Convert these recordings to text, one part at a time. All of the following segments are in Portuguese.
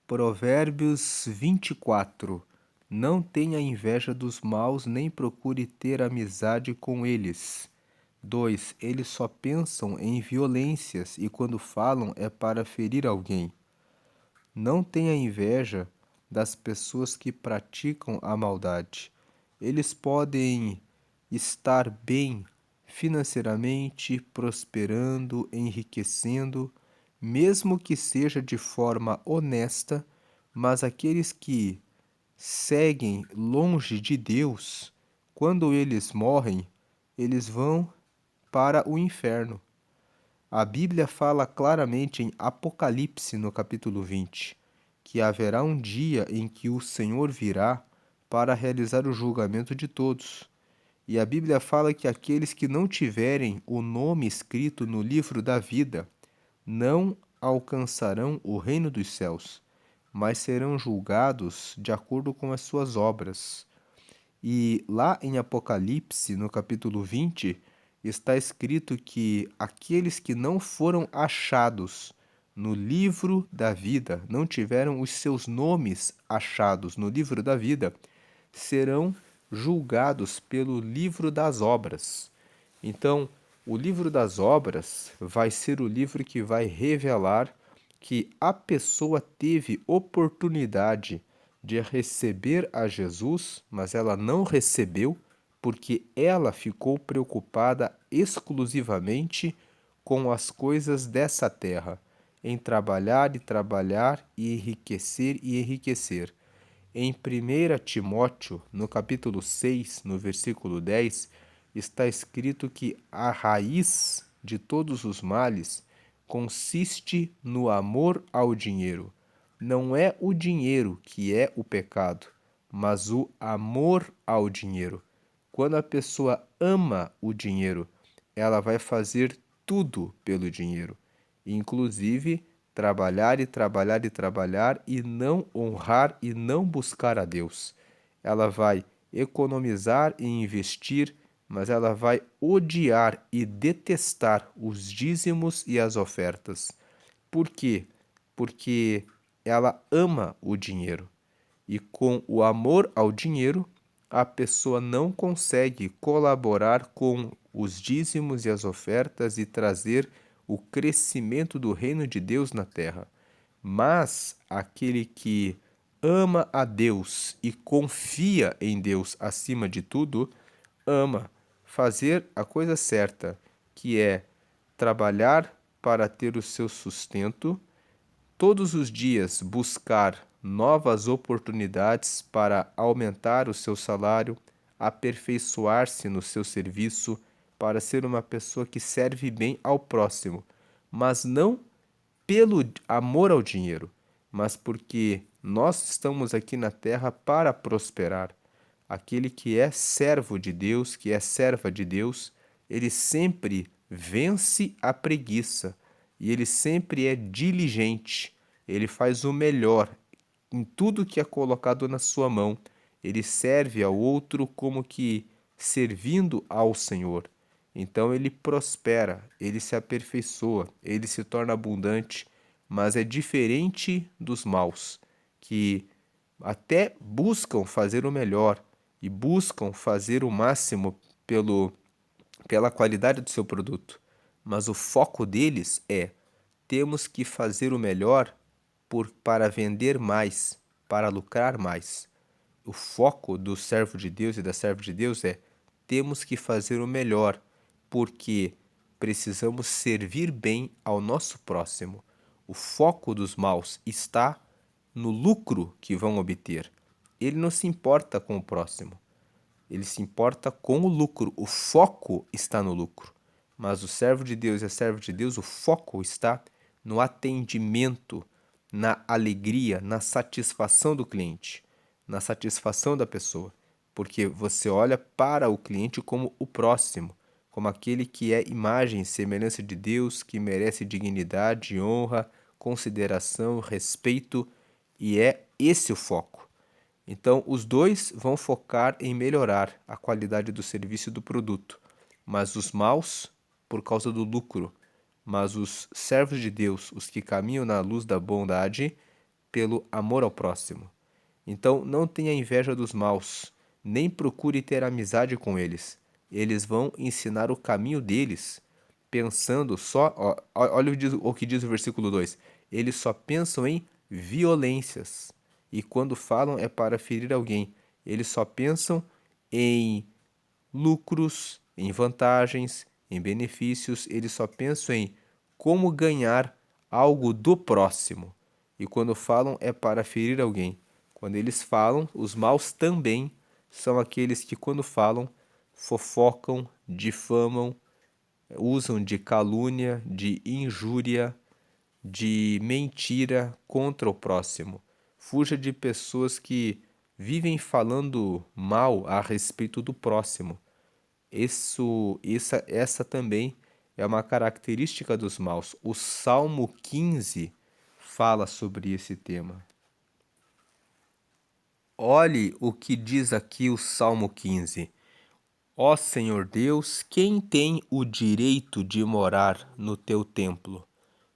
Provérbios 24. Não tenha inveja dos maus, nem procure ter amizade com eles. 2. Eles só pensam em violências e quando falam é para ferir alguém. Não tenha inveja das pessoas que praticam a maldade. Eles podem estar bem financeiramente, prosperando, enriquecendo, mesmo que seja de forma honesta, mas aqueles que seguem longe de Deus, quando eles morrem, eles vão para o inferno. A Bíblia fala claramente em Apocalipse, no capítulo 20, que haverá um dia em que o Senhor virá para realizar o julgamento de todos. E a Bíblia fala que aqueles que não tiverem o nome escrito no livro da vida não alcançarão o reino dos céus, mas serão julgados de acordo com as suas obras. E lá em Apocalipse, no capítulo 20, está escrito que aqueles que não foram achados no livro da vida, não tiveram os seus nomes achados no livro da vida, serão julgados pelo livro das obras. Então, o livro das obras vai ser o livro que vai revelar que a pessoa teve oportunidade de receber a Jesus, mas ela não recebeu porque ela ficou preocupada exclusivamente com as coisas dessa terra, em trabalhar e trabalhar e enriquecer e enriquecer. Em 1 Timóteo, no capítulo 6, no versículo 10, está escrito que a raiz de todos os males consiste no amor ao dinheiro. Não é o dinheiro que é o pecado, mas o amor ao dinheiro. Quando a pessoa ama o dinheiro, ela vai fazer tudo pelo dinheiro, inclusive trabalhar e trabalhar e trabalhar e não honrar e não buscar a Deus. Ela vai economizar e investir, mas ela vai odiar e detestar os dízimos e as ofertas. Por quê? Porque ela ama o dinheiro. E com o amor ao dinheiro, a pessoa não consegue colaborar com os dízimos e as ofertas e trazer o crescimento do reino de Deus na terra. Mas aquele que ama a Deus e confia em Deus acima de tudo, ama fazer a coisa certa, que é trabalhar para ter o seu sustento, todos os dias buscar novas oportunidades para aumentar o seu salário, aperfeiçoar-se no seu serviço, para ser uma pessoa que serve bem ao próximo, mas não pelo amor ao dinheiro, mas porque nós estamos aqui na terra para prosperar. Aquele que é servo de Deus, que é serva de Deus, ele sempre vence a preguiça e ele sempre é diligente. Ele faz o melhor em tudo que é colocado na sua mão. Ele serve ao outro como que servindo ao Senhor. Então ele prospera, ele se aperfeiçoa, ele se torna abundante, mas é diferente dos maus, que até buscam fazer o melhor e buscam fazer o máximo pela qualidade do seu produto. Mas o foco deles é: temos que fazer o melhor para vender mais, para lucrar mais. O foco do servo de Deus e da serva de Deus é: temos que fazer o melhor, porque precisamos servir bem ao nosso próximo. O foco dos maus está no lucro que vão obter. Ele não se importa com o próximo, ele se importa com o lucro. O foco está no lucro. Mas o servo de Deus e a serva de Deus, o foco está no atendimento, na alegria, na satisfação do cliente, na satisfação da pessoa. Porque você olha para o cliente como o próximo, como aquele que é imagem e semelhança de Deus, que merece dignidade, honra, consideração, respeito, e é esse o foco. Então, os dois vão focar em melhorar a qualidade do serviço e do produto, mas os maus, por causa do lucro. Mas os servos de Deus, os que caminham na luz da bondade, pelo amor ao próximo. Então, não tenha inveja dos maus, nem procure ter amizade com eles. Eles vão ensinar o caminho deles, pensando só. Olha o que diz o versículo 2: eles só pensam em violências. E quando falam é para ferir alguém. Eles só pensam em lucros, em vantagens, em benefícios. Eles só pensam em como ganhar algo do próximo. E quando falam é para ferir alguém. Quando eles falam, os maus também são aqueles que, quando falam, fofocam, difamam, usam de calúnia, de injúria, de mentira contra o próximo. Fuja de pessoas que vivem falando mal a respeito do próximo. Essa também é uma característica dos maus. O Salmo 15 fala sobre esse tema. Olhe o que diz aqui o Salmo 15. Ó Senhor Deus, quem tem o direito de morar no teu templo?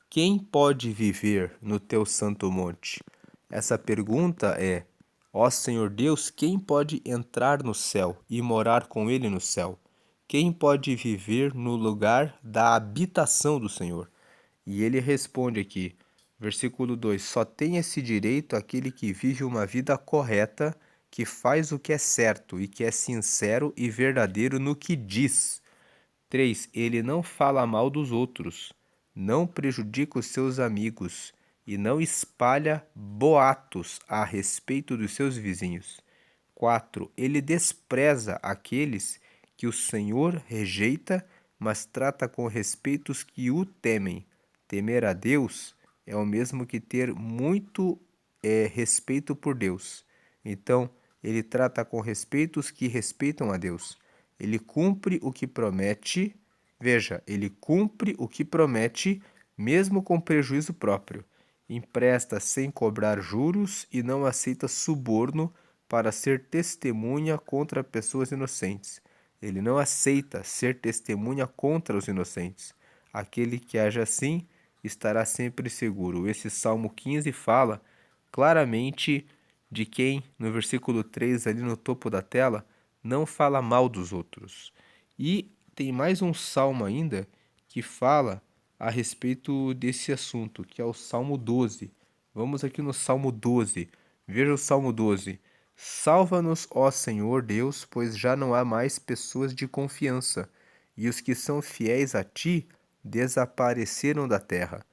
Quem pode viver no teu santo monte? Essa pergunta é: ó Senhor Deus, quem pode entrar no céu e morar com ele no céu? Quem pode viver no lugar da habitação do Senhor? E ele responde aqui, versículo 2: só tem esse direito aquele que vive uma vida correta, que faz o que é certo e que é sincero e verdadeiro no que diz. 3. Ele não fala mal dos outros, não prejudica os seus amigos e não espalha boatos a respeito dos seus vizinhos. 4. Ele despreza aqueles que o Senhor rejeita, mas trata com respeito os que o temem. Temer a Deus é o mesmo que ter muito respeito por Deus. Então, ele trata com respeito os que respeitam a Deus. Ele cumpre o que promete. Veja, ele cumpre o que promete, mesmo com prejuízo próprio. Empresta sem cobrar juros e não aceita suborno para ser testemunha contra pessoas inocentes. Ele não aceita ser testemunha contra os inocentes. Aquele que age assim estará sempre seguro. Esse Salmo 15 fala claramente de quem, no versículo 3, ali no topo da tela, não fala mal dos outros. E tem mais um salmo ainda que fala a respeito desse assunto, que é o Salmo 12. Vamos aqui no Salmo 12. Veja o Salmo 12. Salva-nos, ó Senhor Deus, pois já não há mais pessoas de confiança, e os que são fiéis a ti desapareceram da terra.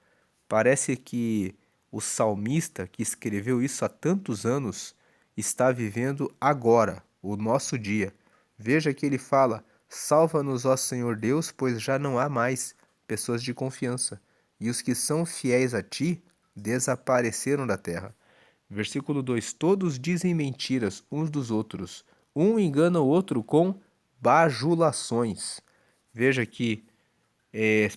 Parece que o salmista que escreveu isso há tantos anos está vivendo agora, o nosso dia. Veja que ele fala: salva-nos, ó Senhor Deus, pois já não há mais pessoas de confiança, e os que são fiéis a ti desapareceram da terra. Versículo 2: todos dizem mentiras uns dos outros, um engana o outro com bajulações. Veja que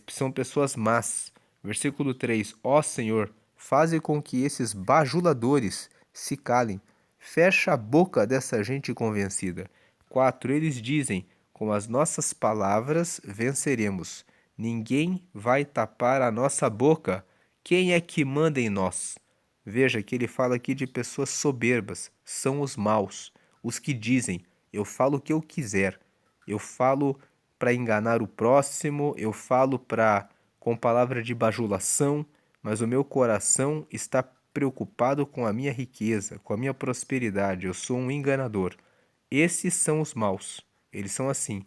são pessoas más. Versículo 3: ó Senhor, faze com que esses bajuladores se calem. Fecha a boca dessa gente convencida. 4. Eles dizem: com as nossas palavras venceremos. Ninguém vai tapar a nossa boca. Quem é que manda em nós? Veja que ele fala aqui de pessoas soberbas, são os maus, os que dizem: eu falo o que eu quiser, eu falo para enganar o próximo, eu falo com palavra de bajulação, mas o meu coração está preocupado com a minha riqueza, com a minha prosperidade, eu sou um enganador. Esses são os maus, eles são assim.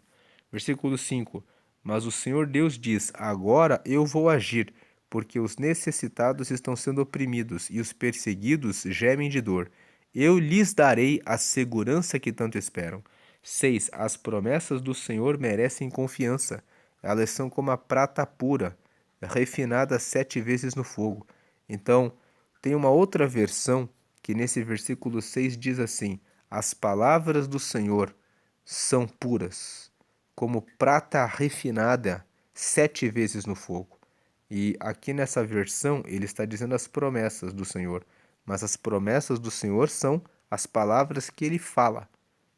Versículo 5: mas o Senhor Deus diz: agora eu vou agir, porque os necessitados estão sendo oprimidos e os perseguidos gemem de dor. Eu lhes darei a segurança que tanto esperam. 6. As promessas do Senhor merecem confiança. Elas são como a prata pura, refinada 7 vezes no fogo. Então, tem uma outra versão que nesse versículo 6 diz assim: as palavras do Senhor são puras, como prata refinada 7 vezes no fogo. E aqui nessa versão ele está dizendo as promessas do Senhor, mas as promessas do Senhor são as palavras que ele fala.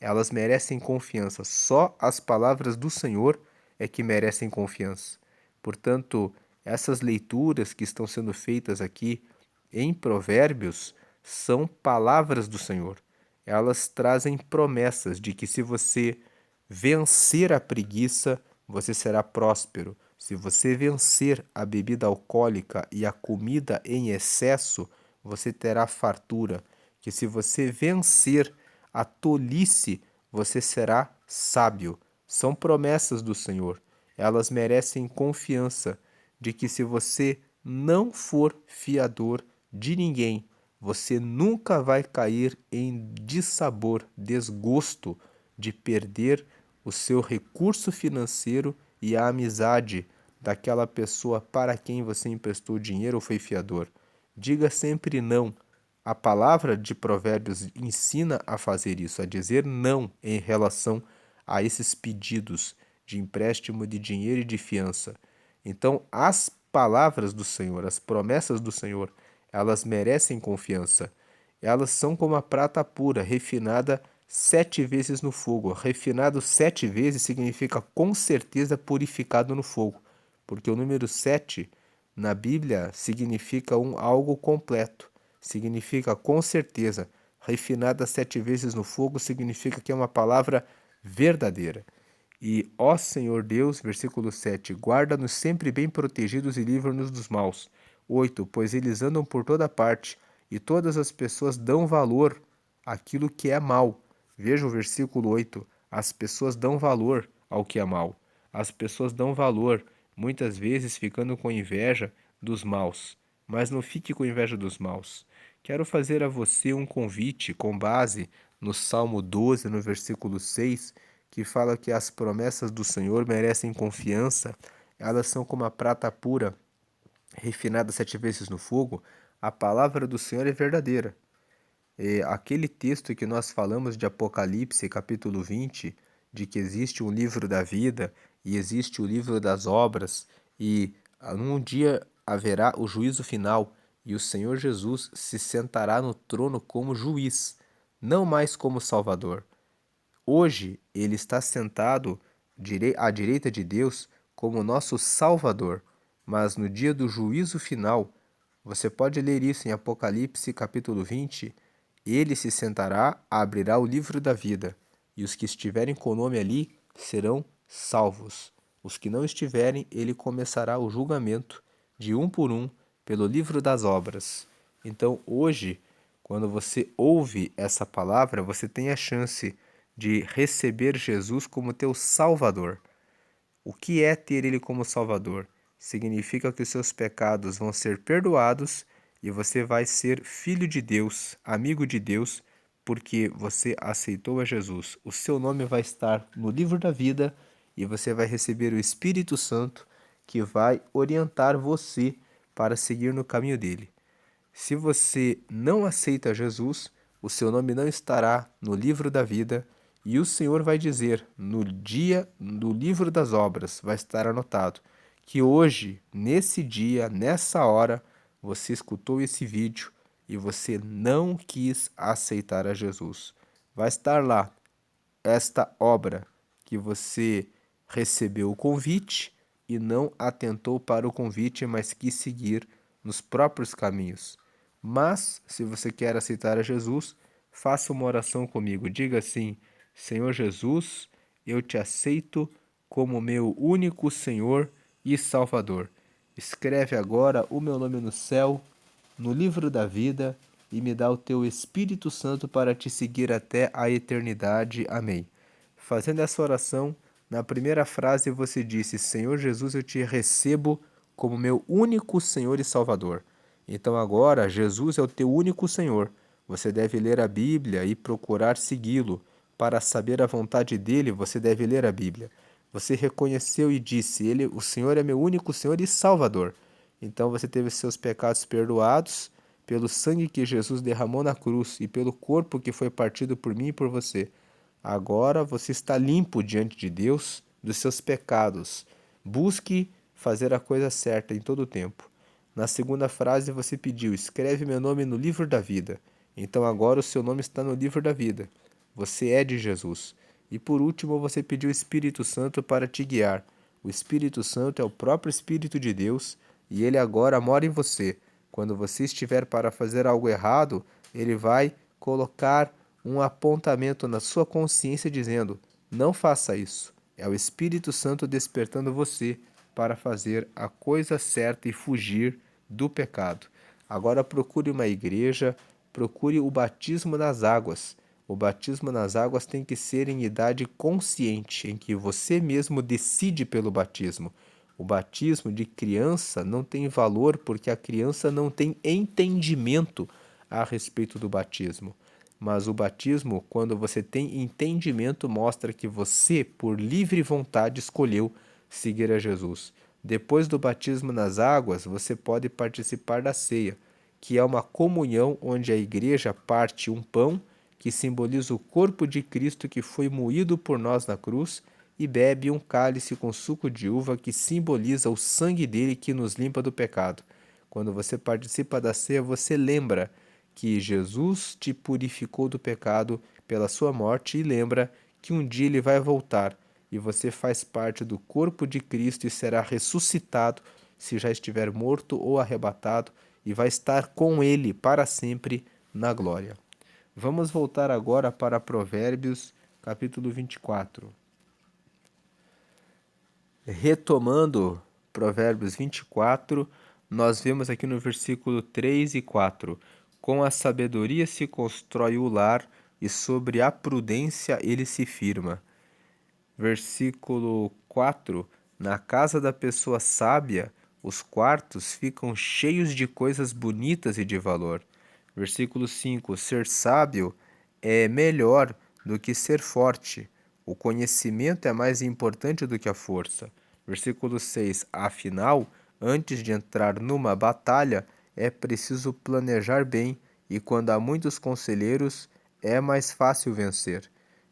Elas merecem confiança. Só as palavras do Senhor é que merecem confiança. Portanto, essas leituras que estão sendo feitas aqui em Provérbios são palavras do Senhor. Elas trazem promessas de que se você vencer a preguiça, você será próspero. Se você vencer a bebida alcoólica e a comida em excesso, você terá fartura. Que se você vencer a tolice, você será sábio. São promessas do Senhor. Elas merecem confiança de que se você não for fiador de ninguém, você nunca vai cair em dissabor, desgosto de perder o seu recurso financeiro e a amizade daquela pessoa para quem você emprestou dinheiro ou foi fiador. Diga sempre não. A palavra de Provérbios ensina a fazer isso, a dizer não em relação a esses pedidos de empréstimo de dinheiro e de fiança. Então, as palavras do Senhor, as promessas do Senhor, elas merecem confiança. Elas são como a prata pura, refinada 7 vezes no fogo. Refinado 7 vezes significa com certeza purificado no fogo, porque o número 7 na Bíblia significa algo completo, significa com certeza. Refinada 7 vezes no fogo significa que é uma palavra verdadeira. E, ó Senhor Deus, versículo 7, guarda-nos sempre bem protegidos e livra-nos dos maus. 8, pois eles andam por toda parte, e todas as pessoas dão valor àquilo que é mal. Veja o versículo 8, as pessoas dão valor ao que é mal. As pessoas dão valor, muitas vezes ficando com inveja dos maus. Mas não fique com inveja dos maus. Quero fazer a você um convite com base no Salmo 12, no versículo 6, que fala que as promessas do Senhor merecem confiança, elas são como a prata pura, refinada 7 vezes no fogo. A palavra do Senhor é verdadeira. Aquele texto que nós falamos de Apocalipse, capítulo 20, de que existe um livro da vida e existe o livro das obras, e num dia haverá o juízo final, e o Senhor Jesus se sentará no trono como juiz, não mais como Salvador. Hoje ele está sentado à direita de Deus como nosso Salvador, mas no dia do juízo final, você pode ler isso em Apocalipse capítulo 20, ele se sentará, abrirá o livro da vida, e os que estiverem com o nome ali serão salvos. Os que não estiverem, ele começará o julgamento de um por um pelo livro das obras. Então, hoje, quando você ouve essa palavra, você tem a chance de receber Jesus como teu Salvador. O que é ter Ele como Salvador? Significa que os seus pecados vão ser perdoados e você vai ser filho de Deus, amigo de Deus, porque você aceitou a Jesus. O seu nome vai estar no livro da vida e você vai receber o Espírito Santo que vai orientar você para seguir no caminho dele. Se você não aceita Jesus, o seu nome não estará no livro da vida e o Senhor vai dizer, no dia do livro das obras, vai estar anotado que hoje, nesse dia, nessa hora, você escutou esse vídeo e você não quis aceitar a Jesus. Vai estar lá esta obra que você recebeu o convite e não atentou para o convite, mas quis seguir nos próprios caminhos. Mas, se você quer aceitar a Jesus, faça uma oração comigo. Diga assim: Senhor Jesus, eu te aceito como meu único Senhor e Salvador. Escreve agora o meu nome no céu, no livro da vida, e me dá o teu Espírito Santo para te seguir até a eternidade. Amém. Fazendo essa oração, na primeira frase você disse: Senhor Jesus, eu te recebo como meu único Senhor e Salvador. Então agora, Jesus é o teu único Senhor. Você deve ler a Bíblia e procurar segui-lo. Para saber a vontade dele, você deve ler a Bíblia. Você reconheceu e disse: o Senhor é meu único Senhor e Salvador. Então você teve seus pecados perdoados pelo sangue que Jesus derramou na cruz e pelo corpo que foi partido por mim e por você. Agora você está limpo diante de Deus dos seus pecados. Busque fazer a coisa certa em todo o tempo. Na segunda frase você pediu: escreve meu nome no livro da vida. Então agora o seu nome está no livro da vida. Você é de Jesus. E por último você pediu o Espírito Santo para te guiar. O Espírito Santo é o próprio Espírito de Deus e ele agora mora em você. Quando você estiver para fazer algo errado, ele vai colocar um apontamento na sua consciência dizendo: não faça isso. É o Espírito Santo despertando você para fazer a coisa certa e fugir do pecado. Agora procure uma igreja, procure o batismo nas águas. O batismo nas águas tem que ser em idade consciente, em que você mesmo decide pelo batismo. O batismo de criança não tem valor porque a criança não tem entendimento a respeito do batismo. Mas o batismo, quando você tem entendimento, mostra que você, por livre vontade, escolheu seguir a Jesus. Depois do batismo nas águas, você pode participar da ceia, que é uma comunhão onde a igreja parte um pão, que simboliza o corpo de Cristo que foi moído por nós na cruz, e bebe um cálice com suco de uva, que simboliza o sangue dele que nos limpa do pecado. Quando você participa da ceia, você lembra que Jesus te purificou do pecado pela sua morte e lembra que um dia ele vai voltar e você faz parte do corpo de Cristo e será ressuscitado se já estiver morto ou arrebatado e vai estar com ele para sempre na glória. Vamos voltar agora para Provérbios, capítulo 24. Retomando Provérbios 24, nós vemos aqui no versículo 3 e 4: com a sabedoria se constrói o lar, e sobre a prudência ele se firma. Versículo 4: na casa da pessoa sábia, os quartos ficam cheios de coisas bonitas e de valor. Versículo 5: ser sábio é melhor do que ser forte. O conhecimento é mais importante do que a força. Versículo 6: afinal, antes de entrar numa batalha, é preciso planejar bem, e quando há muitos conselheiros, é mais fácil vencer.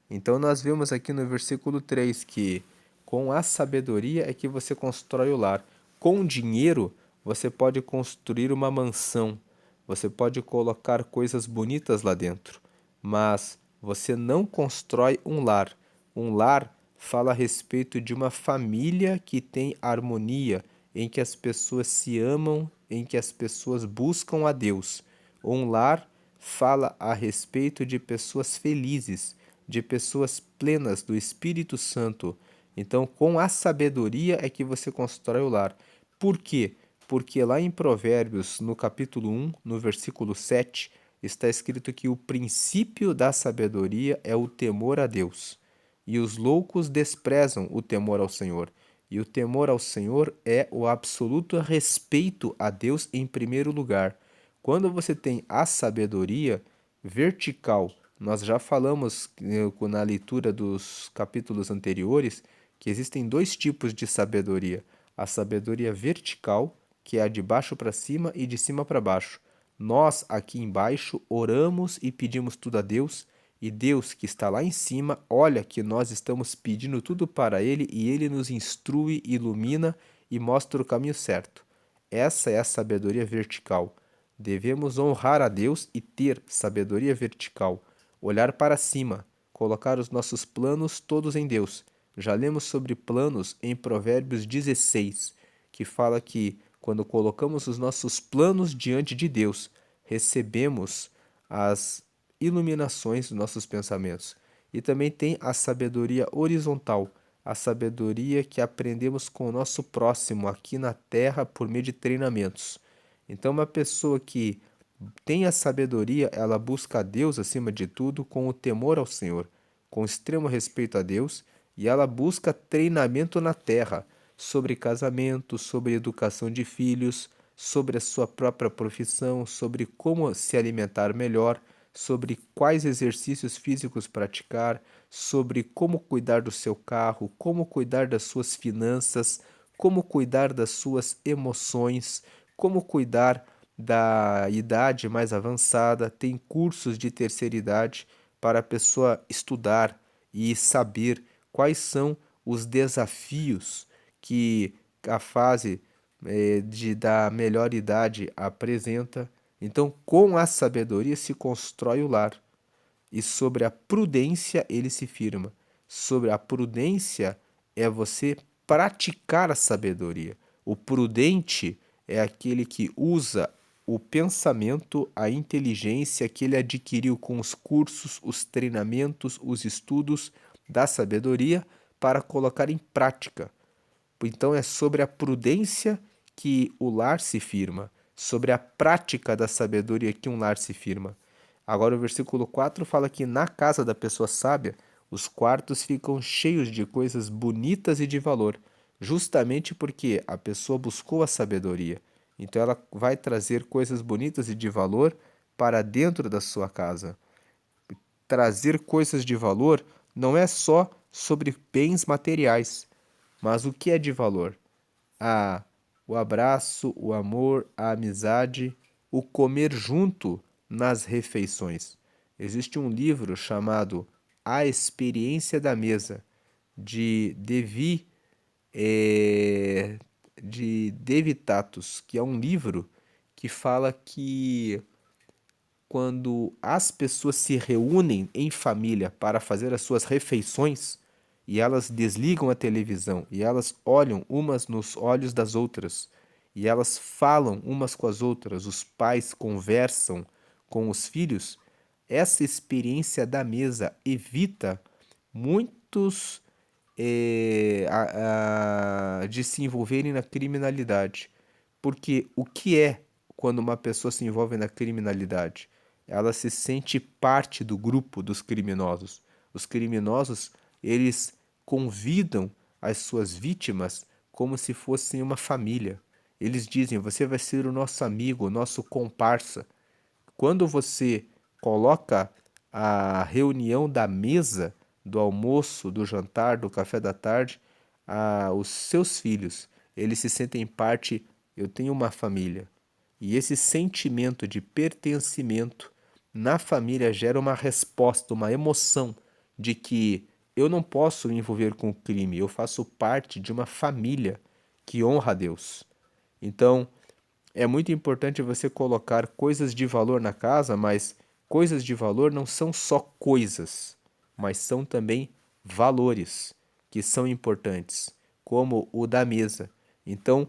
Então nós vemos aqui no versículo 3 que com a sabedoria é que você constrói o lar. Com dinheiro você pode construir uma mansão, você pode colocar coisas bonitas lá dentro, mas você não constrói um lar. Um lar fala a respeito de uma família que tem harmonia, em que as pessoas se amam, em que as pessoas buscam a Deus. Um lar fala a respeito de pessoas felizes, de pessoas plenas do Espírito Santo. Então, com a sabedoria é que você constrói o lar. Por quê? Porque lá em Provérbios, no capítulo 1, no versículo 7, está escrito que o princípio da sabedoria é o temor a Deus. E os loucos desprezam o temor ao Senhor. E o temor ao Senhor é o absoluto respeito a Deus em primeiro lugar. Quando você tem a sabedoria vertical, nós já falamos na leitura dos capítulos anteriores que existem dois tipos de sabedoria: a sabedoria vertical, que é a de baixo para cima e de cima para baixo. Nós aqui embaixo oramos e pedimos tudo a Deus, e Deus que está lá em cima olha que nós estamos pedindo tudo para Ele e Ele nos instrui, ilumina e mostra o caminho certo. Essa é a sabedoria vertical. Devemos honrar a Deus e ter sabedoria vertical, olhar para cima, colocar os nossos planos todos em Deus. Já lemos sobre planos em Provérbios 16, que fala que quando colocamos os nossos planos diante de Deus, recebemos as iluminações dos nossos pensamentos. E também tem a sabedoria horizontal, a sabedoria que aprendemos com o nosso próximo aqui na Terra por meio de treinamentos. Então, uma pessoa que tem a sabedoria, ela busca a Deus acima de tudo, com o temor ao Senhor, com extremo respeito a Deus, e ela busca treinamento na terra sobre casamento, sobre educação de filhos, sobre a sua própria profissão, sobre como se alimentar melhor, sobre quais exercícios físicos praticar, sobre como cuidar do seu carro, como cuidar das suas finanças, como cuidar das suas emoções, como cuidar da idade mais avançada, tem cursos de terceira idade para a pessoa estudar e saber quais são os desafios que a fase da melhor idade apresenta. Então, com a sabedoria se constrói o lar, e sobre a prudência ele se firma. Sobre a prudência é você praticar a sabedoria. O prudente é aquele que usa o pensamento, a inteligência que ele adquiriu com os cursos, os treinamentos, os estudos da sabedoria para colocar em prática. Então é sobre a prudência que o lar se firma, sobre a prática da sabedoria que um lar se firma. Agora o versículo 4 fala que na casa da pessoa sábia, os quartos ficam cheios de coisas bonitas e de valor, justamente porque a pessoa buscou a sabedoria. Então ela vai trazer coisas bonitas e de valor para dentro da sua casa. Trazer coisas de valor não é só sobre bens materiais, mas o que é de valor? O abraço, o amor, a amizade, o comer junto nas refeições. Existe um livro chamado A Experiência da Mesa, de eh, Devi Tatus, que é um livro que fala que quando as pessoas se reúnem em família para fazer as suas refeições e elas desligam a televisão e elas olham umas nos olhos das outras e elas falam umas com as outras, os pais conversam com os filhos, essa experiência da mesa evita muitos de se envolverem na criminalidade. Porque o que é quando uma pessoa se envolve na criminalidade? Ela se sente parte do grupo dos criminosos. Os criminosos, eles convidam as suas vítimas como se fossem uma família. Eles dizem: você vai ser o nosso amigo, o nosso comparsa. Quando você coloca a reunião da mesa, do almoço, do jantar, do café da tarde, os seus filhos, eles se sentem parte, eu tenho uma família. E esse sentimento de pertencimento na família gera uma resposta, uma emoção de que eu não posso me envolver com o crime, eu faço parte de uma família que honra a Deus. Então, é muito importante você colocar coisas de valor na casa, mas coisas de valor não são só coisas, mas são também valores que são importantes, como o da mesa. Então,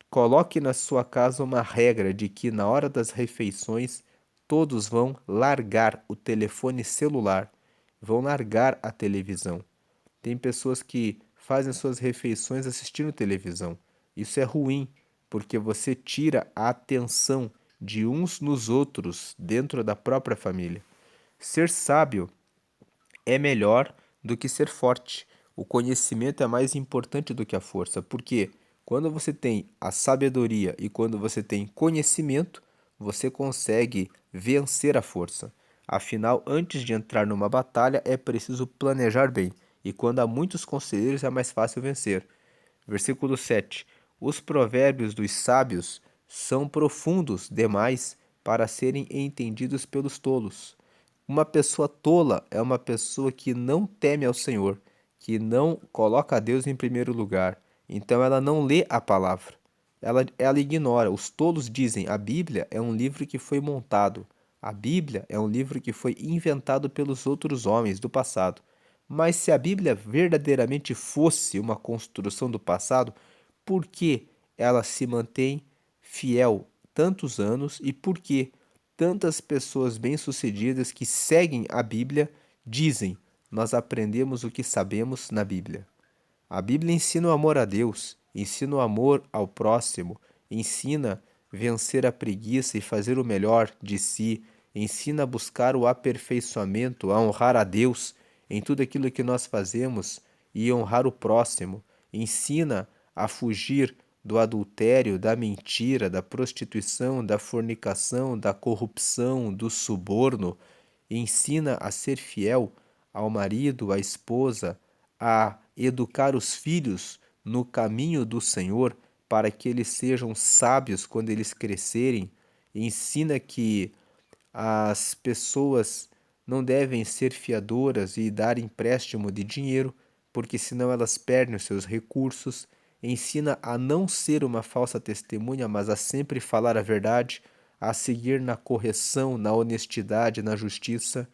coloque na sua casa uma regra de que na hora das refeições todos vão largar o telefone celular, vão largar a televisão. Tem pessoas que fazem suas refeições assistindo televisão. Isso é ruim, porque você tira a atenção de uns nos outros dentro da própria família. Ser sábio é melhor do que ser forte. O conhecimento é mais importante do que a força, porque quando você tem a sabedoria e quando você tem conhecimento, você consegue vencer a força. Afinal, antes de entrar numa batalha, é preciso planejar bem, e quando há muitos conselheiros é mais fácil vencer. Versículo 7. Os provérbios dos sábios são profundos demais para serem entendidos pelos tolos. Uma pessoa tola é uma pessoa que não teme ao Senhor, que não coloca a Deus em primeiro lugar. Então ela não lê a palavra. Ela ignora. Os tolos dizem: a Bíblia é um livro que foi montado. A Bíblia é um livro que foi inventado pelos outros homens do passado. Mas se a Bíblia verdadeiramente fosse uma construção do passado, por que ela se mantém fiel tantos anos e por que tantas pessoas bem-sucedidas que seguem a Bíblia dizem: nós aprendemos o que sabemos na Bíblia? A Bíblia ensina o amor a Deus, ensina o amor ao próximo, ensina vencer a preguiça e fazer o melhor de si, ensina a buscar o aperfeiçoamento, a honrar a Deus em tudo aquilo que nós fazemos e honrar o próximo, ensina a fugir do adultério, da mentira, da prostituição, da fornicação, da corrupção, do suborno, ensina a ser fiel ao marido, à esposa, a educar os filhos no caminho do Senhor, para que eles sejam sábios quando eles crescerem. Ensina que as pessoas não devem ser fiadoras e dar empréstimo de dinheiro, porque senão elas perdem os seus recursos. Ensina a não ser uma falsa testemunha, mas a sempre falar a verdade, a seguir na correção, na honestidade, na justiça.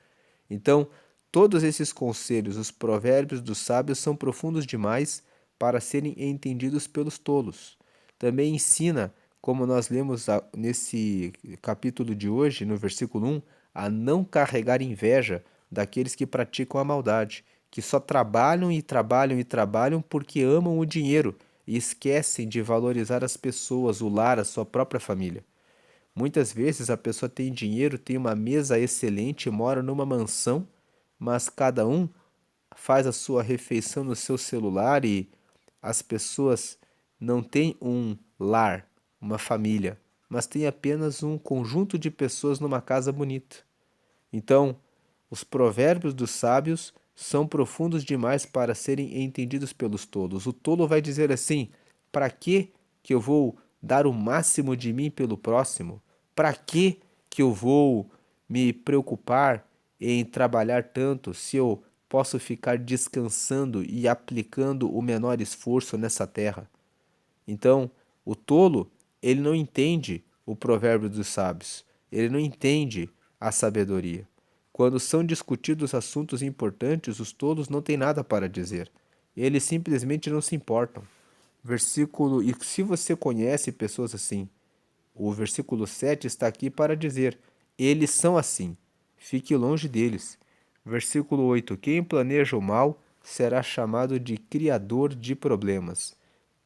Então, todos esses conselhos, os provérbios dos sábios, são profundos demais para serem entendidos pelos tolos. Também ensina como nós lemos nesse capítulo de hoje, no versículo 1, a não carregar inveja daqueles que praticam a maldade, que só trabalham e trabalham e trabalham porque amam o dinheiro e esquecem de valorizar as pessoas, o lar, a sua própria família. Muitas vezes a pessoa tem dinheiro, tem uma mesa excelente, mora numa mansão, mas cada um faz a sua refeição no seu celular e as pessoas não têm um lar, uma família, mas têm apenas um conjunto de pessoas numa casa bonita. Então, os provérbios dos sábios são profundos demais para serem entendidos pelos tolos. O tolo vai dizer assim: para que eu vou dar o máximo de mim pelo próximo? Para que eu vou me preocupar em trabalhar tanto se eu posso ficar descansando e aplicando o menor esforço nessa terra? Então, o tolo, ele não entende o provérbio dos sábios, ele não entende a sabedoria. Quando são discutidos assuntos importantes, os tolos não têm nada para dizer. Eles simplesmente não se importam. Versículo, e se você conhece pessoas assim, o versículo 7 está aqui para dizer: eles são assim, fique longe deles. Versículo 8: quem planeja o mal será chamado de criador de problemas.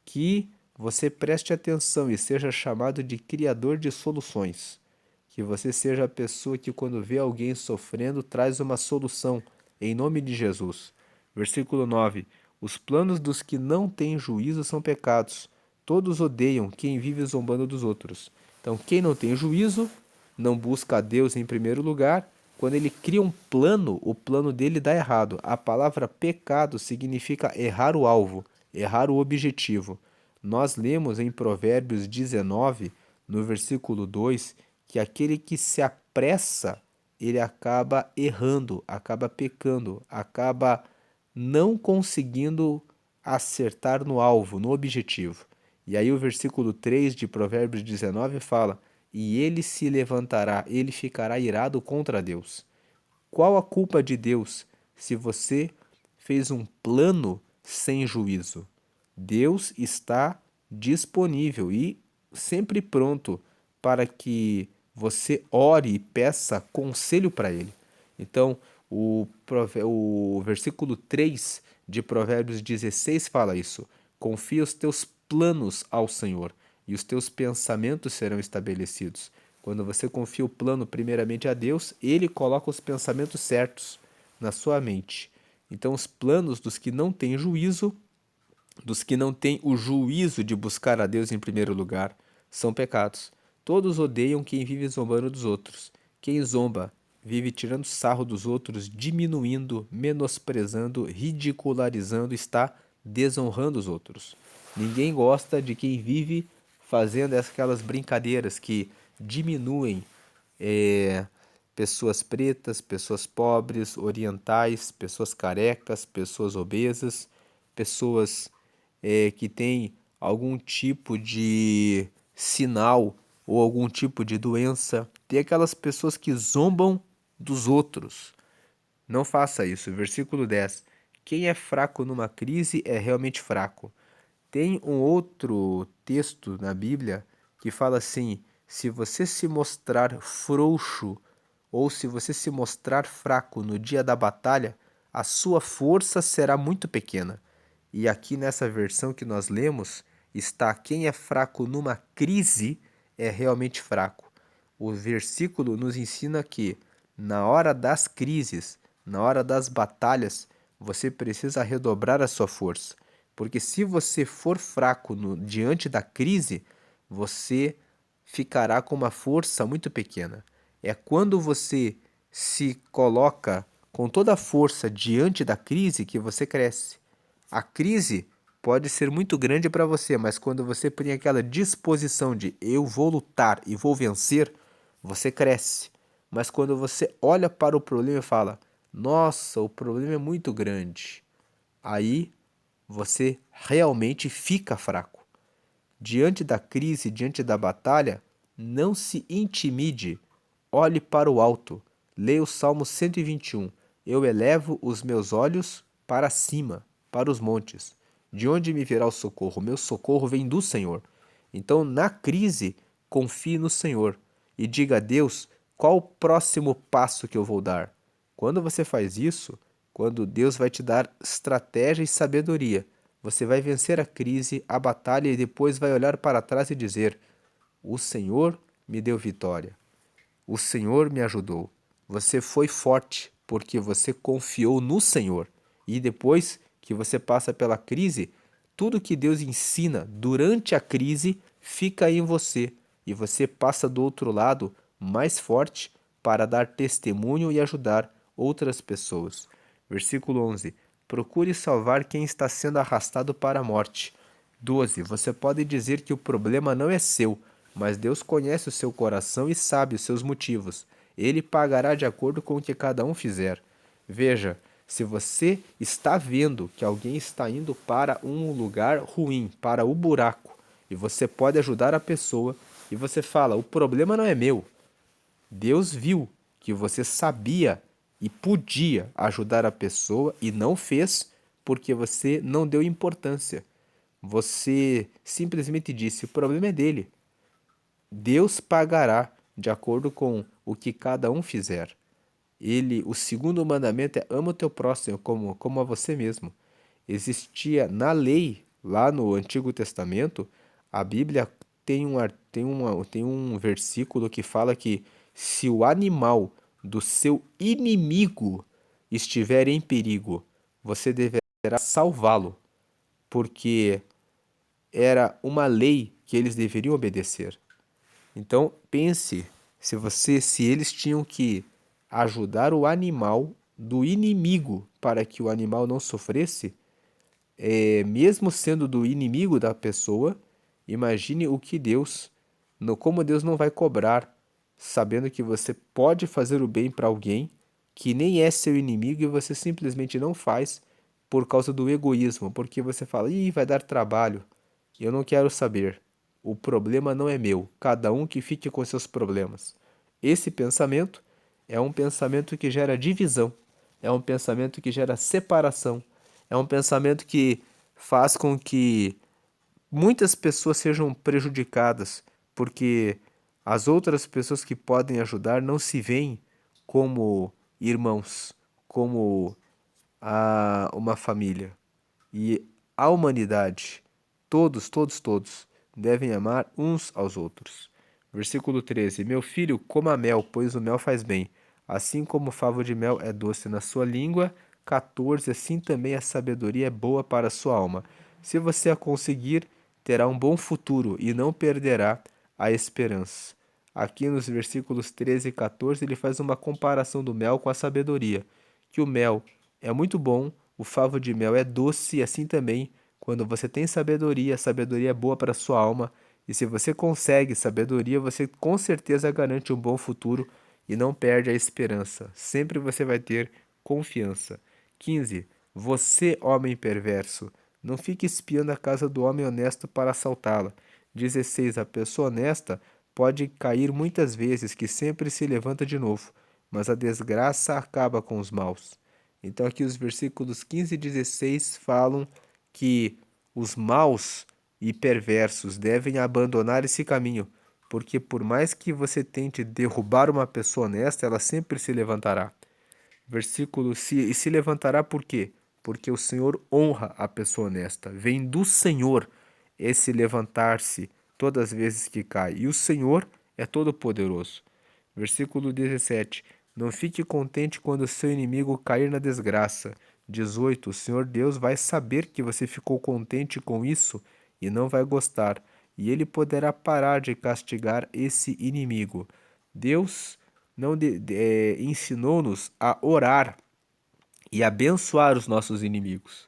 Que você preste atenção e seja chamado de criador de soluções. Que você seja a pessoa que, quando vê alguém sofrendo, traz uma solução, em nome de Jesus. Versículo 9: os planos dos que não têm juízo são pecados. Todos odeiam quem vive zombando dos outros. Então, quem não tem juízo, não busca a Deus em primeiro lugar. Quando ele cria um plano, o plano dele dá errado. A palavra pecado significa errar o alvo, errar o objetivo. Nós lemos em Provérbios 19, no versículo 2, que aquele que se apressa, ele acaba errando, acaba pecando, acaba não conseguindo acertar no alvo, no objetivo. E aí o versículo 3 de Provérbios 19 fala: e ele se levantará, ele ficará irado contra Deus. Qual a culpa de Deus se você fez um plano sem juízo? Deus está disponível e sempre pronto para que você ore e peça conselho para Ele. Então, o versículo 3 de Provérbios 16 fala isso: confia os teus planos ao Senhor e os teus pensamentos serão estabelecidos. Quando você confia o plano primeiramente a Deus, Ele coloca os pensamentos certos na sua mente. Então, os planos dos que não têm juízo, dos que não têm o juízo de buscar a Deus em primeiro lugar, são pecados. Todos odeiam quem vive zombando dos outros. Quem zomba vive tirando sarro dos outros, diminuindo, menosprezando, ridicularizando, está desonrando os outros. Ninguém gosta de quem vive fazendo aquelas brincadeiras que diminuem pessoas pretas, pessoas pobres, orientais, pessoas carecas, pessoas obesas, pessoas que têm algum tipo de sinal ou algum tipo de doença. Tem aquelas pessoas que zombam dos outros. Não faça isso. Versículo 10. Quem é fraco numa crise é realmente fraco. Tem um outro texto na Bíblia que fala assim: se você se mostrar frouxo ou se você se mostrar fraco no dia da batalha, a sua força será muito pequena. E aqui nessa versão que nós lemos está: quem é fraco numa crise é realmente fraco. O versículo nos ensina que na hora das crises, na hora das batalhas, você precisa redobrar a sua força. Porque se você for fraco diante da crise, você ficará com uma força muito pequena. É quando você se coloca com toda a força diante da crise que você cresce. A crise pode ser muito grande para você, mas quando você tem aquela disposição de eu vou lutar e vou vencer, você cresce. Mas quando você olha para o problema e fala: nossa, o problema é muito grande, aí você realmente fica fraco. Diante da crise, diante da batalha, não se intimide. Olhe para o alto. Leia o Salmo 121. Eu elevo os meus olhos para cima, para os montes. De onde me virá o socorro? Meu socorro vem do Senhor. Então, na crise, confie no Senhor e diga a Deus qual o próximo passo que eu vou dar. Quando você faz isso, quando Deus vai te dar estratégia e sabedoria, você vai vencer a crise, a batalha e depois vai olhar para trás e dizer: o Senhor me deu vitória. O Senhor me ajudou. Você foi forte porque você confiou no Senhor. E depois que você passa pela crise, tudo que Deus ensina durante a crise fica em você. E você passa do outro lado mais forte para dar testemunho e ajudar outras pessoas. Versículo 11: procure salvar quem está sendo arrastado para a morte. 12. Você pode dizer que o problema não é seu, mas Deus conhece o seu coração e sabe os seus motivos. Ele pagará de acordo com o que cada um fizer. Veja, se você está vendo que alguém está indo para um lugar ruim, para o buraco, e você pode ajudar a pessoa, e você fala: o problema não é meu. Deus viu que você sabia e podia ajudar a pessoa e não fez porque você não deu importância. Você simplesmente disse: o problema é dele. Deus pagará de acordo com o que cada um fizer. O segundo mandamento é: ama o teu próximo como a você mesmo. Existia na lei, lá no Antigo Testamento, a Bíblia tem um versículo que fala que se o animal do seu inimigo estiver em perigo, você deverá salvá-lo, porque era uma lei que eles deveriam obedecer. Então pense, se eles tinham que ajudar o animal do inimigo para que o animal não sofresse, mesmo sendo do inimigo da pessoa, imagine o que Deus, como Deus não vai cobrar, sabendo que você pode fazer o bem para alguém que nem é seu inimigo e você simplesmente não faz por causa do egoísmo, porque você fala: ih, vai dar trabalho, eu não quero saber. O problema não é meu, cada um que fique com seus problemas. Esse pensamento é um pensamento que gera divisão, é um pensamento que gera separação, é um pensamento que faz com que muitas pessoas sejam prejudicadas, porque as outras pessoas que podem ajudar não se veem como irmãos, como uma família. E a humanidade, todos, devem amar uns aos outros. Versículo 13: meu filho, coma mel, pois o mel faz bem, assim como o favo de mel é doce na sua língua. 14: assim também a sabedoria é boa para a sua alma. Se você a conseguir, terá um bom futuro e não perderá a esperança. Aqui nos versículos 13 e 14, ele faz uma comparação do mel com a sabedoria, que o mel é muito bom, o favo de mel é doce, e assim também, quando você tem sabedoria, a sabedoria é boa para a sua alma, e se você consegue sabedoria, você com certeza garante um bom futuro e não perde a esperança. Sempre você vai ter confiança. 15. Você, homem perverso, não fique espiando a casa do homem honesto para assaltá-la. 16. A pessoa honesta pode cair muitas vezes, que sempre se levanta de novo, mas a desgraça acaba com os maus. Então aqui os versículos 15 e 16 falam que os maus e perversos devem abandonar esse caminho, porque por mais que você tente derrubar uma pessoa honesta, ela sempre se levantará. E se levantará por quê? Porque o Senhor honra a pessoa honesta. Vem do Senhor esse levantar-se todas as vezes que cai. E o Senhor é todo-poderoso. Versículo 17. Não fique contente quando seu inimigo cair na desgraça. 18. O Senhor Deus vai saber que você ficou contente com isso e não vai gostar, e ele poderá parar de castigar esse inimigo. Deus não ensinou-nos a orar e abençoar os nossos inimigos.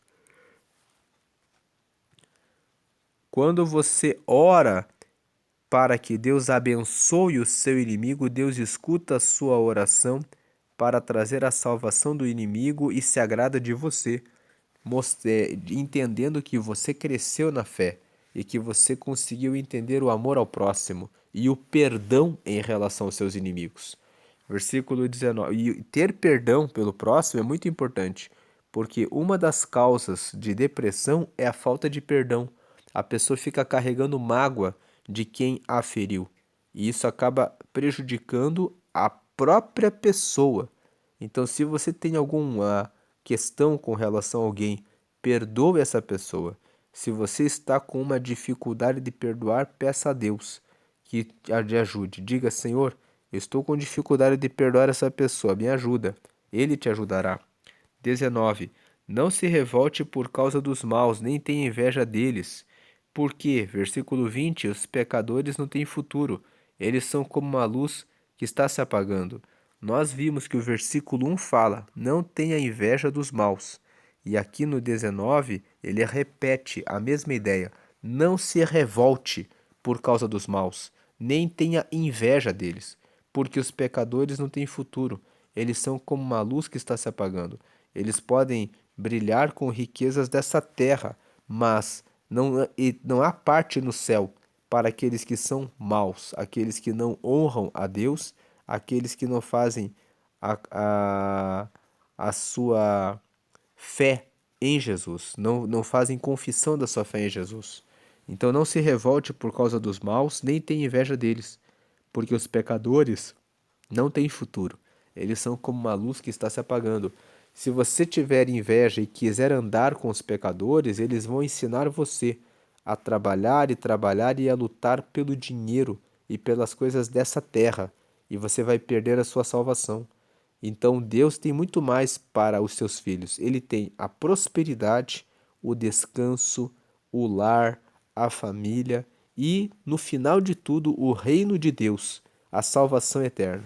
Quando você ora para que Deus abençoe o seu inimigo, Deus escuta a sua oração para trazer a salvação do inimigo e se agrada de você, entendendo que você cresceu na fé e que você conseguiu entender o amor ao próximo e o perdão em relação aos seus inimigos. Versículo 19. E ter perdão pelo próximo é muito importante, porque uma das causas de depressão é a falta de perdão. A pessoa fica carregando mágoa de quem a feriu. E isso acaba prejudicando a própria pessoa. Então, se você tem alguma questão com relação a alguém, perdoe essa pessoa. Se você está com uma dificuldade de perdoar, peça a Deus que lhe ajude. Diga: Senhor, eu estou com dificuldade de perdoar essa pessoa, me ajuda. Ele te ajudará. 19. Não se revolte por causa dos maus, nem tenha inveja deles. Porque, versículo 20, os pecadores não têm futuro. Eles são como uma luz que está se apagando. Nós vimos que o versículo 1 fala: não tenha inveja dos maus. E aqui no 19, ele repete a mesma ideia: não se revolte por causa dos maus, nem tenha inveja deles, porque os pecadores não têm futuro. Eles são como uma luz que está se apagando. Eles podem brilhar com riquezas dessa terra, mas não há parte no céu para aqueles que são maus, aqueles que não honram a Deus, aqueles que não fazem a, a, a sua fé em Jesus, não fazem confissão da sua fé em Jesus. Então não se revolte por causa dos maus, nem tenha inveja deles, porque os pecadores não têm futuro. Eles são como uma luz que está se apagando. Se você tiver inveja e quiser andar com os pecadores, eles vão ensinar você a trabalhar e a lutar pelo dinheiro e pelas coisas dessa terra, e você vai perder a sua salvação. Então Deus tem muito mais para os seus filhos. Ele tem a prosperidade, o descanso, o lar, a família e, no final de tudo, o reino de Deus, a salvação eterna.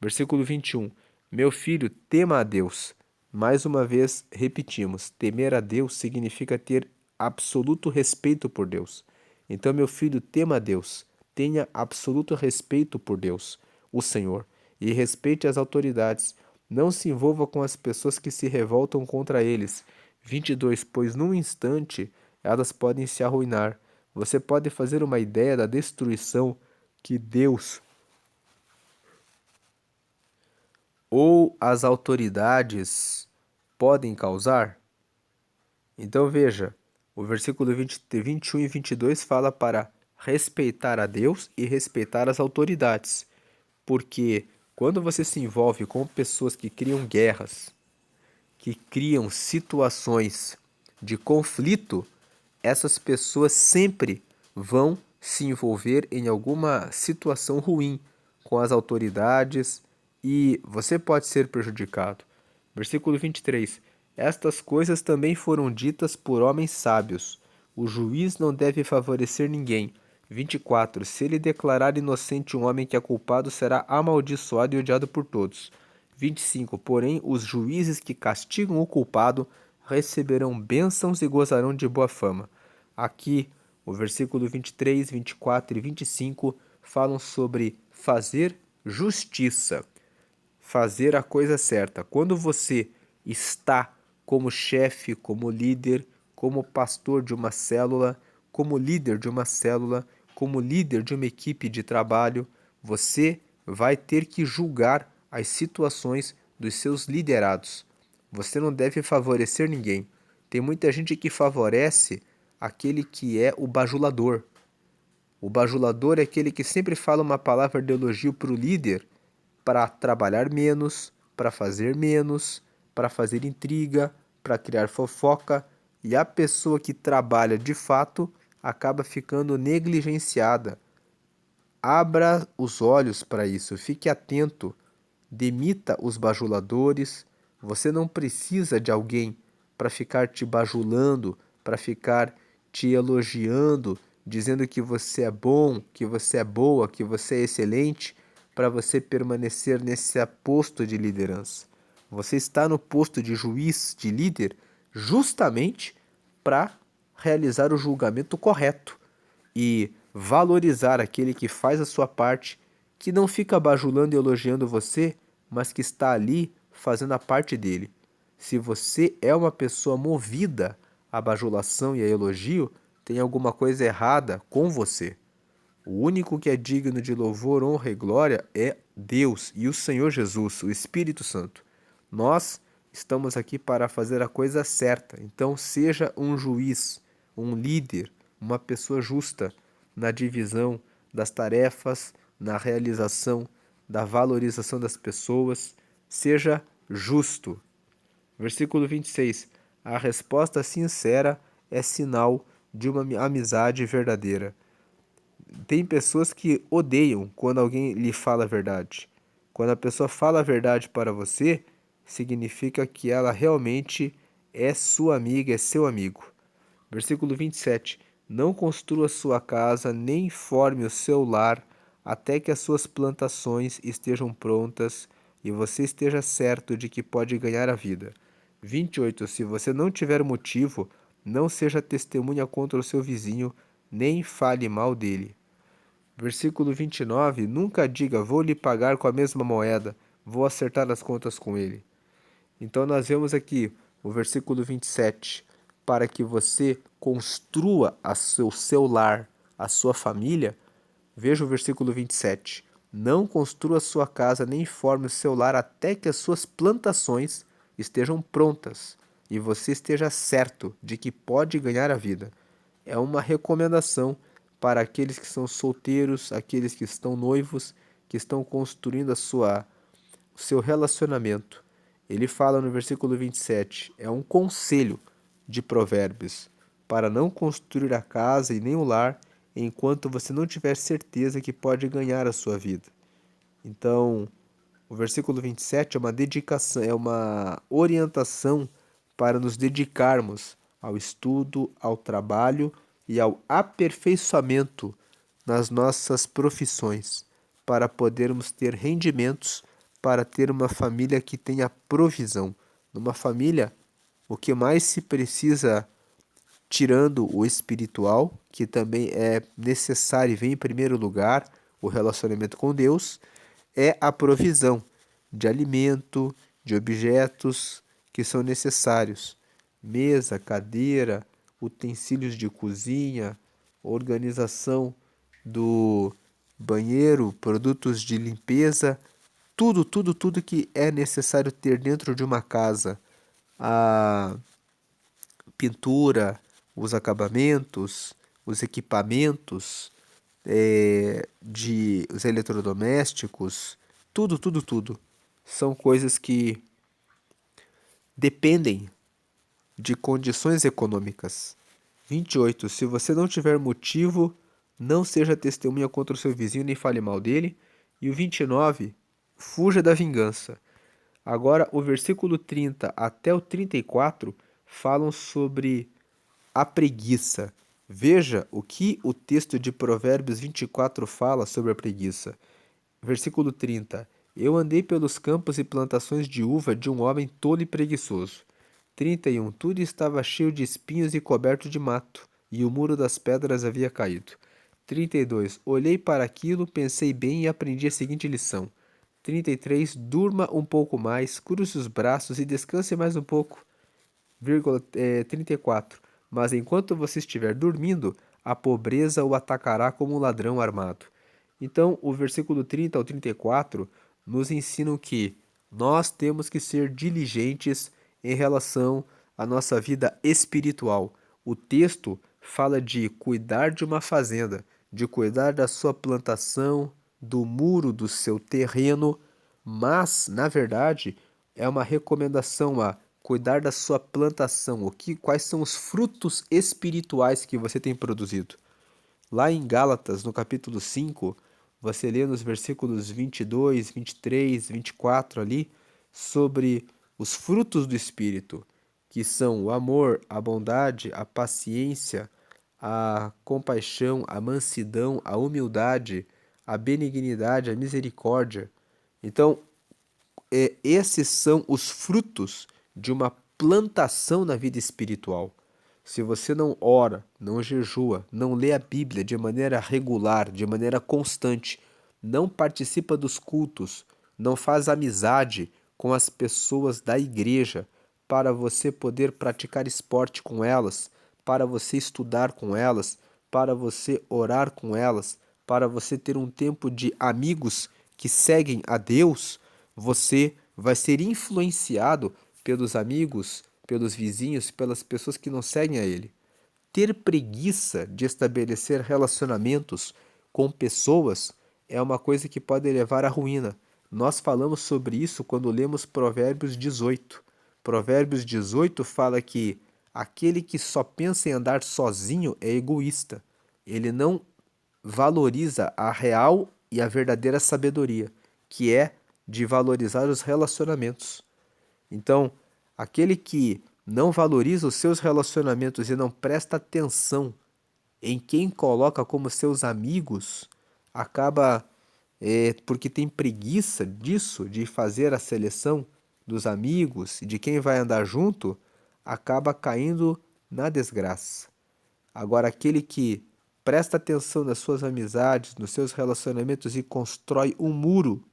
Versículo 21. Meu filho, tema a Deus. Mais uma vez, repetimos: temer a Deus significa ter absoluto respeito por Deus. Então, meu filho, tema a Deus. Tenha absoluto respeito por Deus, o Senhor, e respeite as autoridades. Não se envolva com as pessoas que se revoltam contra eles. 22. Pois num instante elas podem se arruinar. Você pode fazer uma ideia da destruição que Deus ou as autoridades podem causar? Então veja, o versículo 21 e 22 fala para respeitar a Deus e respeitar as autoridades, porque quando você se envolve com pessoas que criam guerras, que criam situações de conflito, essas pessoas sempre vão se envolver em alguma situação ruim com as autoridades e você pode ser prejudicado. Versículo 23. Estas coisas também foram ditas por homens sábios. O juiz não deve favorecer ninguém. 24. Se ele declarar inocente um homem que é culpado, será amaldiçoado e odiado por todos. 25. Porém, os juízes que castigam o culpado receberão bênçãos e gozarão de boa fama. Aqui, o versículo 23, 24 e 25 falam sobre fazer justiça, fazer a coisa certa. Quando você está como chefe, como líder, como pastor de uma célula, como líder de uma célula, como líder de uma equipe de trabalho, você vai ter que julgar as situações dos seus liderados. Você não deve favorecer ninguém. Tem muita gente que favorece aquele que é o bajulador. O bajulador é aquele que sempre fala uma palavra de elogio para o líder para trabalhar menos, para fazer intriga, para criar fofoca, e a pessoa que trabalha de fato acaba ficando negligenciada. Abra os olhos para isso, fique atento, demita os bajuladores. Você não precisa de alguém para ficar te bajulando, para ficar te elogiando, dizendo que você é bom, que você é boa, que você é excelente, para você permanecer nesse posto de liderança. Você está no posto de juiz, de líder, justamente para realizar o julgamento correto e valorizar aquele que faz a sua parte, que não fica bajulando e elogiando você, mas que está ali fazendo a parte dele. Se você é uma pessoa movida à bajulação e a elogio, tem alguma coisa errada com você. O único que é digno de louvor, honra e glória é Deus e o Senhor Jesus, o Espírito Santo. Nós estamos aqui para fazer a coisa certa. Então, seja um juiz, um líder, uma pessoa justa. na divisão das tarefas, na realização da valorização das pessoas. Seja justo. Versículo 26. A resposta sincera é sinal de uma amizade verdadeira. Tem pessoas que odeiam quando alguém lhe fala a verdade. Quando a pessoa fala a verdade para você, significa que ela realmente é sua amiga, é seu amigo. Versículo 27. Não construa sua casa, nem forme o seu lar, até que as suas plantações estejam prontas e você esteja certo de que pode ganhar a vida. 28. Se você não tiver motivo, não seja testemunha contra o seu vizinho, nem fale mal dele. Versículo 29. Nunca diga, vou lhe pagar com a mesma moeda, vou acertar as contas com ele. Então nós vemos aqui o versículo 27. Para que você construa o seu lar, a sua família, veja o versículo 27. Não construa sua casa nem forme o seu lar até que as suas plantações estejam prontas e você esteja certo de que pode ganhar a vida. É uma recomendação para aqueles que são solteiros, aqueles que estão noivos, que estão construindo o seu relacionamento. Ele fala no versículo 27, é um conselho de Provérbios, para não construir a casa e nem o lar enquanto você não tiver certeza que pode ganhar a sua vida. Então, o versículo 27 é uma dedicação, é uma orientação para nos dedicarmos ao estudo, ao trabalho e ao aperfeiçoamento nas nossas profissões, para podermos ter rendimentos, para ter uma família que tenha provisão. Numa família, o que mais se precisa, tirando o espiritual, que também é necessário e vem em primeiro lugar, o relacionamento com Deus, é a provisão de alimento, de objetos que são necessários. Mesa, cadeira, utensílios de cozinha, organização do banheiro, produtos de limpeza, tudo que é necessário ter dentro de uma casa. A pintura, os acabamentos, os equipamentos, de os eletrodomésticos, tudo. São coisas que dependem de condições econômicas. 28. Se você não tiver motivo, não seja testemunha contra o seu vizinho nem fale mal dele. E o 29. Fuja da vingança. Agora, o versículo 30 até o 34 falam sobre a preguiça. Veja o que o texto de Provérbios 24 fala sobre a preguiça. Versículo 30. Eu andei pelos campos e plantações de uva de um homem tolo e preguiçoso. 31. Tudo estava cheio de espinhos e coberto de mato, e o muro das pedras havia caído. 32. Olhei para aquilo, pensei bem e aprendi a seguinte lição. 33. Durma um pouco mais, cruze os braços e descanse mais um pouco. 34. Mas enquanto você estiver dormindo, a pobreza o atacará como um ladrão armado. Então, o versículo 30 ao 34 nos ensinam que nós temos que ser diligentes em relação à nossa vida espiritual. O texto fala de cuidar de uma fazenda, de cuidar da sua plantação, do muro do seu terreno, mas, na verdade, é uma recomendação a cuidar da sua plantação, quais são os frutos espirituais que você tem produzido. Lá em Gálatas, no capítulo 5, você lê nos versículos 22, 23, 24 ali, sobre os frutos do Espírito, que são o amor, a bondade, a paciência, a compaixão, a mansidão, a humildade, a benignidade, a misericórdia. Então, esses são os frutos de uma plantação na vida espiritual. Se você não ora, não jejua, não lê a Bíblia de maneira regular, de maneira constante, não participa dos cultos, não faz amizade com as pessoas da igreja para você poder praticar esporte com elas, para você estudar com elas, para você orar com elas, para você ter um tempo de amigos que seguem a Deus, você vai ser influenciado pelos amigos, pelos vizinhos, pelas pessoas que não seguem a Ele. ter preguiça de estabelecer relacionamentos com pessoas é uma coisa que pode levar à ruína. Nós falamos sobre isso quando lemos Provérbios 18. Provérbios 18 fala que aquele que só pensa em andar sozinho é egoísta. Ele não valoriza a real e a verdadeira sabedoria, que é de valorizar os relacionamentos. Então, aquele que não valoriza os seus relacionamentos e não presta atenção em quem coloca como seus amigos, acaba, porque tem preguiça disso, de fazer a seleção dos amigos e de quem vai andar junto, acaba caindo na desgraça. Agora, aquele que presta atenção nas suas amizades, nos seus relacionamentos e constrói um muro.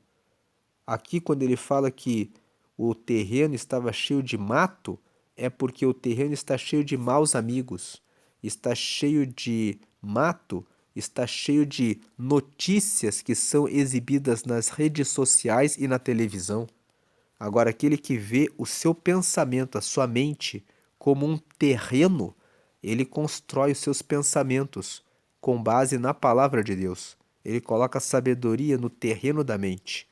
Aqui, quando ele fala que o terreno estava cheio de mato, é porque o terreno está cheio de maus amigos, está cheio de mato, está cheio de notícias que são exibidas nas redes sociais e na televisão. Agora, aquele que vê o seu pensamento, a sua mente, como um terreno, ele constrói os seus pensamentos com base na palavra de Deus. Ele coloca a sabedoria no terreno da mente.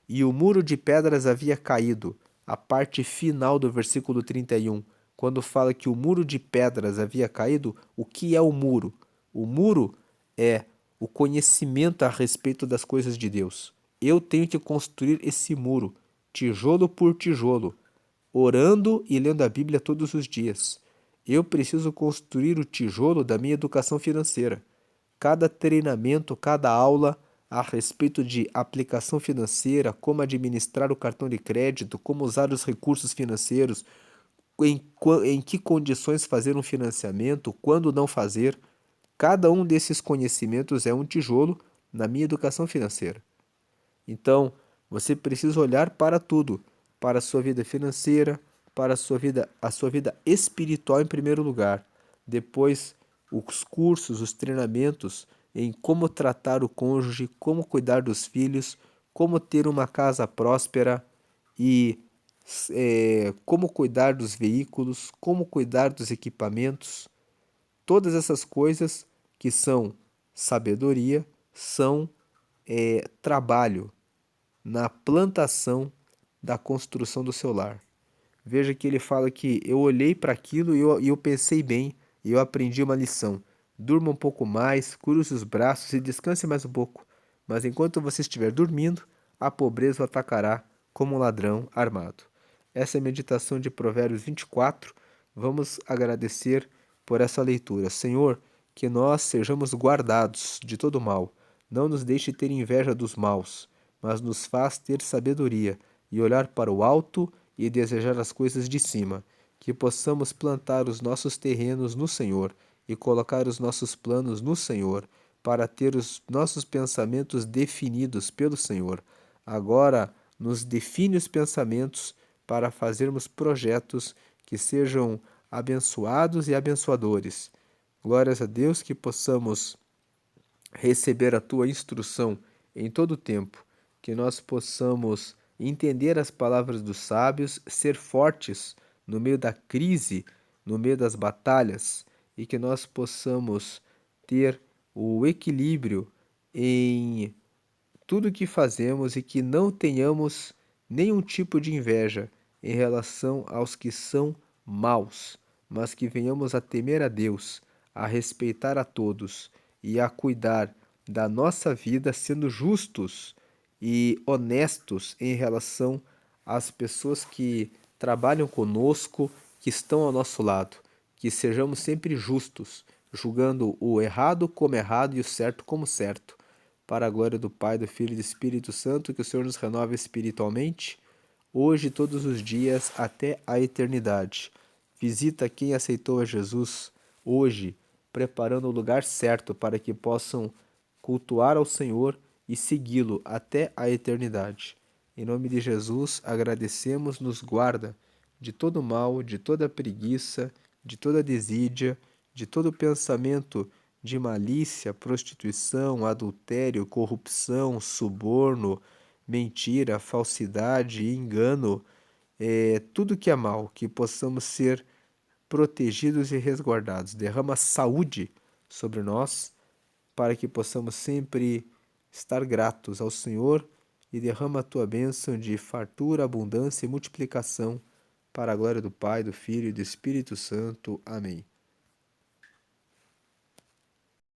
E o muro de pedras havia caído, a parte final do versículo 31, quando fala que o muro de pedras havia caído, o que é o muro? O muro é o conhecimento a respeito das coisas de Deus. Eu tenho que construir esse muro, tijolo por tijolo, orando e lendo a Bíblia todos os dias. Eu preciso construir o tijolo da minha educação financeira. Cada treinamento, cada aula a respeito de aplicação financeira, como administrar o cartão de crédito, como usar os recursos financeiros, em que condições fazer um financiamento, quando não fazer. Cada um desses conhecimentos é um tijolo na minha educação financeira. Então, você precisa olhar para tudo, para a sua vida financeira, para a sua vida espiritual em primeiro lugar. Depois, os cursos, os treinamentos em como tratar o cônjuge, como cuidar dos filhos, como ter uma casa próspera e como cuidar dos veículos, como cuidar dos equipamentos. Todas essas coisas que são sabedoria são trabalho na plantação da construção do seu lar. Veja que ele fala que eu olhei para aquilo e eu pensei bem, e eu aprendi uma lição. Durma um pouco mais, cruze os braços e descanse mais um pouco. Mas enquanto você estiver dormindo, a pobreza o atacará como um ladrão armado. Essa é a meditação de Provérbios 24. Vamos agradecer por essa leitura. Senhor, que nós sejamos guardados de todo mal. Não nos deixe ter inveja dos maus, mas nos faz ter sabedoria e olhar para o alto e desejar as coisas de cima, que possamos plantar os nossos terrenos no Senhor e colocar os nossos planos no Senhor, para ter os nossos pensamentos definidos pelo Senhor. Agora, nos define os pensamentos para fazermos projetos que sejam abençoados e abençoadores. Glórias a Deus, que possamos receber a tua instrução em todo o tempo, que nós possamos entender as palavras dos sábios, ser fortes no meio da crise, no meio das batalhas, e que nós possamos ter o equilíbrio em tudo que fazemos e que não tenhamos nenhum tipo de inveja em relação aos que são maus, mas que venhamos a temer a Deus, a respeitar a todos e a cuidar da nossa vida sendo justos e honestos em relação às pessoas que trabalham conosco, que estão ao nosso lado. Que sejamos sempre justos, julgando o errado como errado e o certo como certo. Para a glória do Pai, do Filho e do Espírito Santo, que o Senhor nos renove espiritualmente, hoje e todos os dias, até a eternidade. Visita quem aceitou a Jesus hoje, preparando o lugar certo para que possam cultuar ao Senhor e segui-lo até a eternidade. Em nome de Jesus, agradecemos, nos guarda de todo mal, de toda preguiça, de toda desídia, de todo pensamento de malícia, prostituição, adultério, corrupção, suborno, mentira, falsidade, engano, tudo que é mal, que possamos ser protegidos e resguardados. Derrama saúde sobre nós, para que possamos sempre estar gratos ao Senhor, e derrama a tua bênção de fartura, abundância e multiplicação, para a glória do Pai, do Filho e do Espírito Santo. Amém.